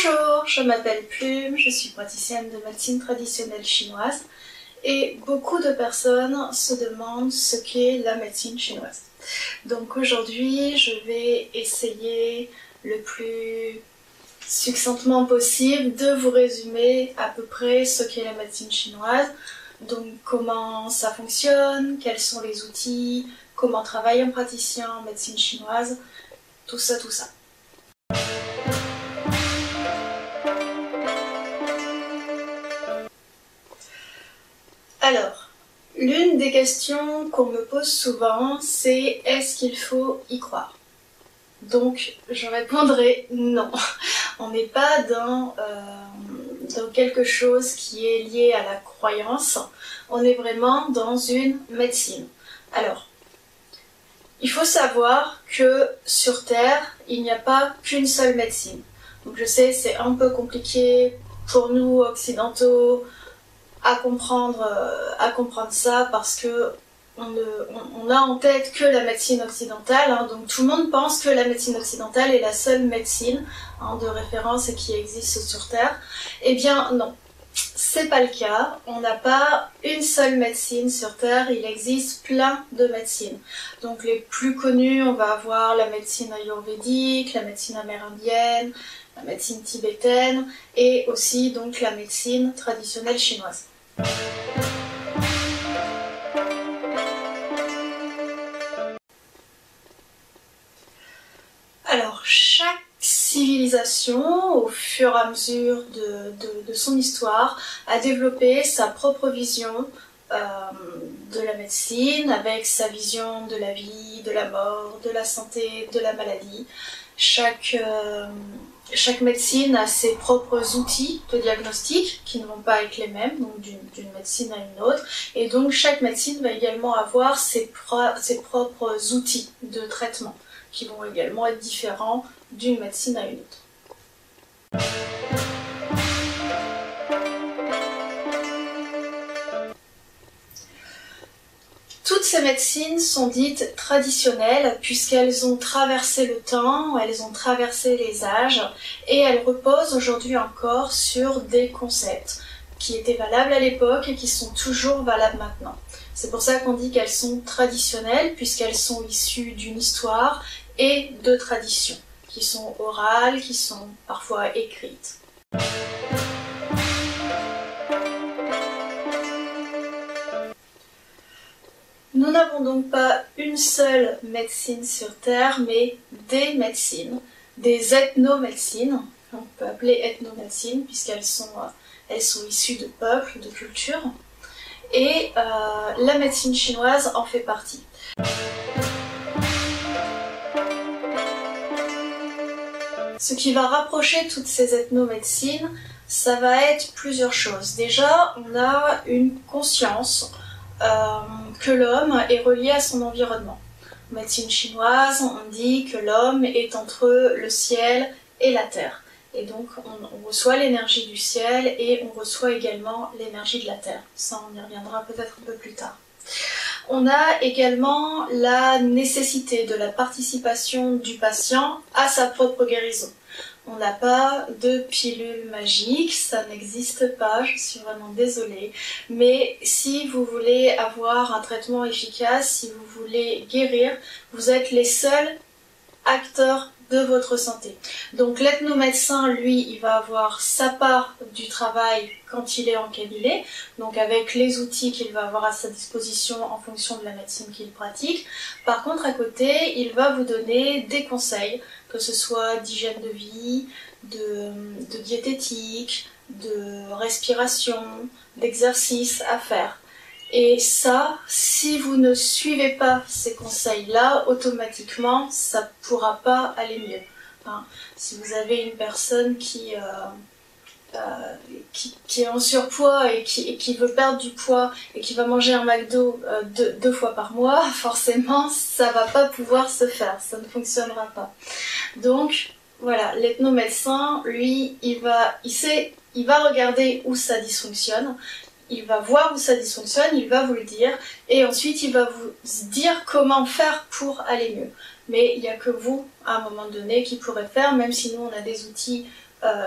Bonjour, je m'appelle Plume, je suis praticienne de médecine traditionnelle chinoise et beaucoup de personnes se demandent ce qu'est la médecine chinoise. Donc aujourd'hui, je vais essayer le plus succinctement possible de vous résumer à peu près ce qu'est la médecine chinoise, donc comment ça fonctionne, quels sont les outils, comment travaille un praticien en médecine chinoise, tout ça. Alors, l'une des questions qu'on me pose souvent, c'est est-ce qu'il faut y croire? Donc, je répondrai non. On n'est pas dans quelque chose qui est lié à la croyance, on est vraiment dans une médecine. Alors, il faut savoir que sur Terre, il n'y a pas qu'une seule médecine. Donc je sais, c'est un peu compliqué pour nous occidentaux à comprendre ça parce que on a en tête que la médecine occidentale, hein, donc tout le monde pense que la médecine occidentale est la seule médecine de référence et qui existe sur Terre. Eh bien non, c'est pas le cas. On n'a pas une seule médecine sur Terre, il existe plein de médecines. Donc les plus connues, on va avoir la médecine ayurvédique, la médecine amérindienne, la médecine tibétaine et aussi donc la médecine traditionnelle chinoise. Alors, chaque civilisation, au fur et à mesure de son histoire, a développé sa propre vision de la médecine, avec sa vision de la vie, de la mort, de la santé, de la maladie. Chaque médecine a ses propres outils de diagnostic qui ne vont pas être les mêmes, donc d'une médecine à une autre. Et donc chaque médecine va également avoir ses propres outils de traitement qui vont également être différents d'une médecine à une autre. Toutes ces médecines sont dites traditionnelles puisqu'elles ont traversé le temps, elles ont traversé les âges et elles reposent aujourd'hui encore sur des concepts qui étaient valables à l'époque et qui sont toujours valables maintenant. C'est pour ça qu'on dit qu'elles sont traditionnelles puisqu'elles sont issues d'une histoire et de traditions qui sont orales, qui sont parfois écrites. Nous n'avons donc pas une seule médecine sur Terre, mais des médecines, des ethnomédecines, on peut appeler ethnomédecines puisqu'elles sont issues de peuples, de cultures, et la médecine chinoise en fait partie. Ce qui va rapprocher toutes ces ethnomédecines, ça va être plusieurs choses. Déjà, on a une conscience que l'homme est relié à son environnement. En médecine chinoise, on dit que l'homme est entre le ciel et la terre. Et donc, on reçoit l'énergie du ciel et on reçoit également l'énergie de la terre. Ça, on y reviendra peut-être un peu plus tard. On a également la nécessité de la participation du patient à sa propre guérison. On n'a pas de pilule magique, ça n'existe pas, je suis vraiment désolée. Mais si vous voulez avoir un traitement efficace, si vous voulez guérir, vous êtes les seuls acteurs de votre santé. Donc l'ethnomédecin, lui, il va avoir sa part du travail quand il est en cabinet, donc avec les outils qu'il va avoir à sa disposition en fonction de la médecine qu'il pratique. Par contre, à côté, il va vous donner des conseils, que ce soit d'hygiène de vie, de diététique, de respiration, d'exercice à faire. Et ça, si vous ne suivez pas ces conseils-là, automatiquement, ça ne pourra pas aller mieux. Hein. Si vous avez une personne qui est en surpoids et qui veut perdre du poids et qui va manger un McDo deux fois par mois, forcément, ça ne va pas pouvoir se faire, ça ne fonctionnera pas. Donc, voilà, l'ethnomédecin, lui, il va regarder où ça dysfonctionne. Il va voir où ça dysfonctionne, il va vous le dire, et ensuite il va vous dire comment faire pour aller mieux. Mais il n'y a que vous, à un moment donné, qui pourrez faire, même si nous on a des outils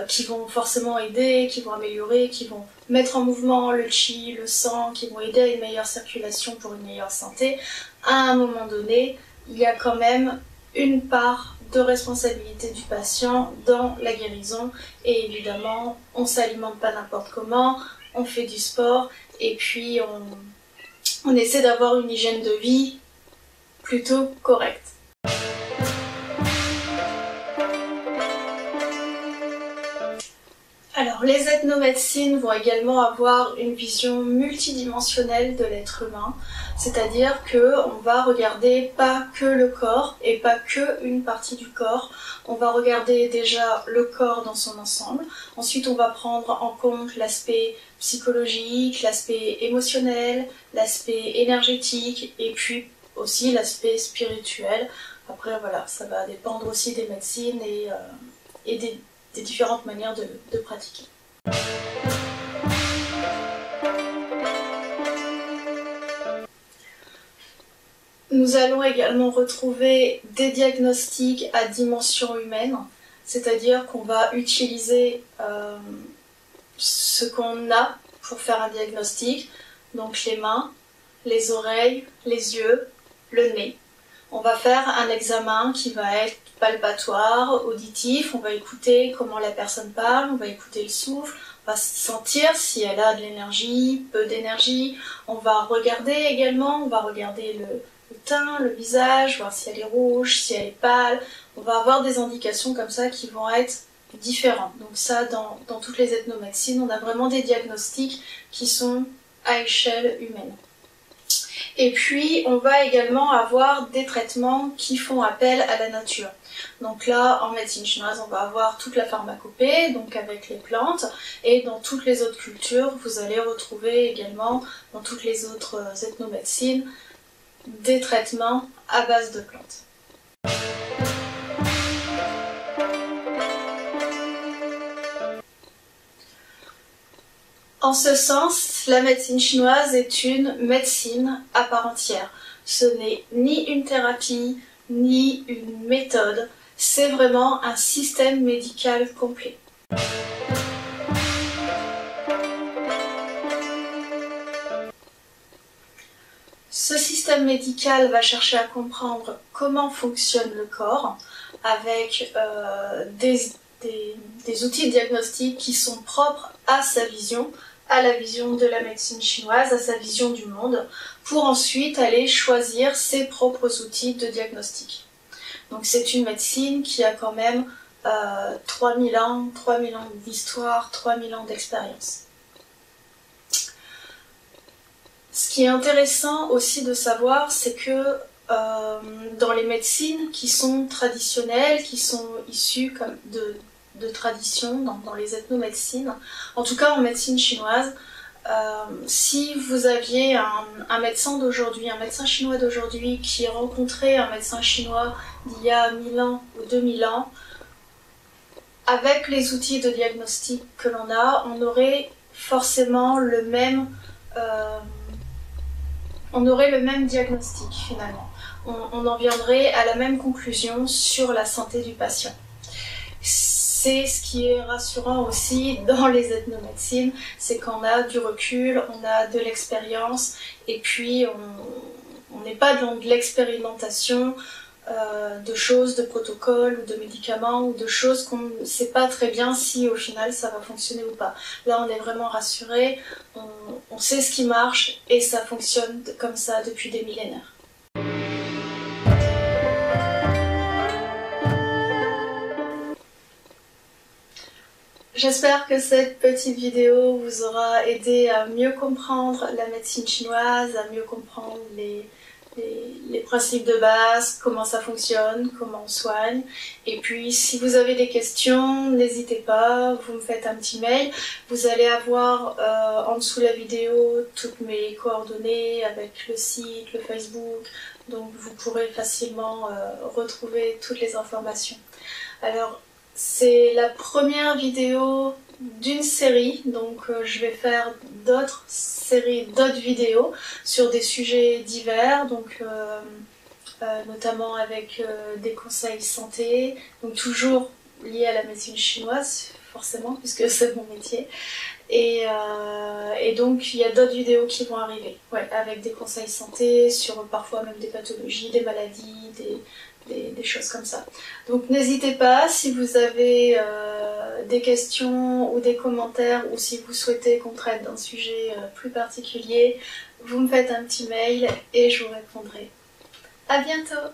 qui vont forcément aider, qui vont améliorer, qui vont mettre en mouvement le qi, le sang, qui vont aider à une meilleure circulation pour une meilleure santé, à un moment donné, il y a quand même une part de responsabilité du patient dans la guérison. Et évidemment, on ne s'alimente pas n'importe comment, on fait du sport et puis on essaie d'avoir une hygiène de vie plutôt correcte. Alors, les ethnomédecines vont également avoir une vision multidimensionnelle de l'être humain, c'est-à-dire qu'on va regarder pas que le corps et pas que une partie du corps, on va regarder déjà le corps dans son ensemble, ensuite on va prendre en compte l'aspect psychologique, l'aspect émotionnel, l'aspect énergétique et puis aussi l'aspect spirituel. Après voilà, ça va dépendre aussi des médecines et des différentes manières de pratiquer. Nous allons également retrouver des diagnostics à dimension humaine, c'est-à-dire qu'on va utiliser ce qu'on a pour faire un diagnostic, donc les mains, les oreilles, les yeux, le nez. On va faire un examen qui va être palpatoire, auditif, on va écouter comment la personne parle, on va écouter le souffle, on va sentir si elle a de l'énergie, peu d'énergie, on va regarder également, on va regarder le teint, le visage, voir si elle est rouge, si elle est pâle, on va avoir des indications comme ça qui vont être différentes. Donc ça, dans toutes les ethnomédecines, on a vraiment des diagnostics qui sont à échelle humaine. Et puis, on va également avoir des traitements qui font appel à la nature. Donc là, en médecine chinoise, on va avoir toute la pharmacopée, donc avec les plantes, et dans toutes les autres cultures, vous allez retrouver également, dans toutes les autres ethnomédecines, des traitements à base de plantes. En ce sens, la médecine chinoise est une médecine à part entière. Ce n'est ni une thérapie, ni une méthode, c'est vraiment un système médical complet. Ce système médical va chercher à comprendre comment fonctionne le corps avec des outils diagnostiques qui sont propres à sa vision, à la vision de la médecine chinoise, à sa vision du monde, pour ensuite aller choisir ses propres outils de diagnostic. Donc c'est une médecine qui a quand même 3000 ans d'histoire, 3000 ans d'expérience. Ce qui est intéressant aussi de savoir, c'est que dans les médecines qui sont traditionnelles, qui sont issues de traditions dans les ethnomédecines, en tout cas en médecine chinoise, si vous aviez un médecin d'aujourd'hui, un médecin chinois d'aujourd'hui qui rencontrait un médecin chinois d'il y a 1000 ans ou 2000 ans, avec les outils de diagnostic que l'on a, on aurait forcément le même diagnostic finalement. On en viendrait à la même conclusion sur la santé du patient. C'est ce qui est rassurant aussi dans les ethnomédecines, c'est qu'on a du recul, on a de l'expérience et puis on n'est pas dans de l'expérimentation de choses, de protocoles ou de médicaments ou de choses qu'on ne sait pas très bien si au final ça va fonctionner ou pas. Là on est vraiment rassuré, on sait ce qui marche et ça fonctionne comme ça depuis des millénaires. J'espère que cette petite vidéo vous aura aidé à mieux comprendre la médecine chinoise, à mieux comprendre les principes de base, comment ça fonctionne, comment on soigne. Et puis si vous avez des questions, n'hésitez pas, vous me faites un petit mail. Vous allez avoir en dessous de la vidéo toutes mes coordonnées avec le site, le Facebook, donc vous pourrez facilement retrouver toutes les informations. Alors, c'est la première vidéo d'une série, donc je vais faire d'autres séries, d'autres vidéos sur des sujets divers, donc notamment avec des conseils santé, donc toujours liés à la médecine chinoise forcément, puisque c'est mon métier. Et donc il y a d'autres vidéos qui vont arriver, ouais, avec des conseils santé, sur parfois même des pathologies, des maladies, des choses comme ça. Donc n'hésitez pas, si vous avez des questions ou des commentaires, ou si vous souhaitez qu'on traite d'un sujet plus particulier, vous me faites un petit mail et je vous répondrai. À bientôt!